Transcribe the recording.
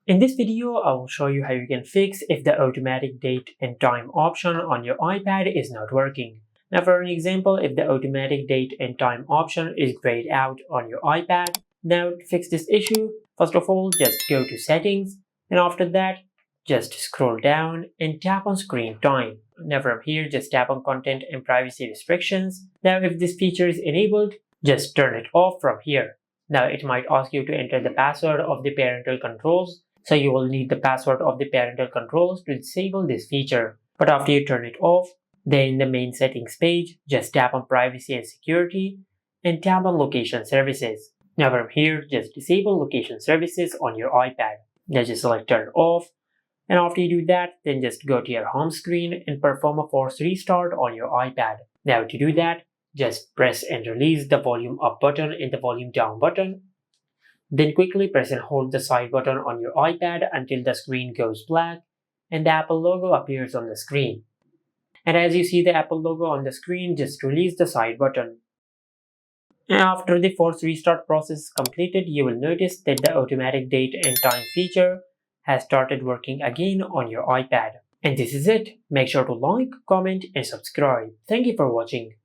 In this video, I will show you how you can fix if the automatic date and time option on your iPad is not working. Now for an example, if the automatic date and time option is grayed out on your iPad, now to fix this issue, first of all, just go to settings, and after that, just scroll down and tap on screen time. Now from here, just tap on content and privacy restrictions. Now if this feature is enabled, just turn it off from here. Now it might ask you to enter the password of the parental controls, so you will need the password of the parental controls to disable this feature. But after you turn it off, then in the main settings page, just tap on privacy and security and tap on location services. Now from here, just disable location services on your iPad. Now just select turn off, and after you do that, then just go to your home screen and perform a force restart on your iPad. Now to do that, just press and release the volume up button and the volume down button. Then quickly press and hold the side button on your iPad until the screen goes black and the Apple logo appears on the screen. And as you see the Apple logo on the screen, just release the side button. And after the force restart process is completed, you will notice that the automatic date and time feature has started working again on your iPad. And this is it. Make sure to like, comment and subscribe. Thank you for watching.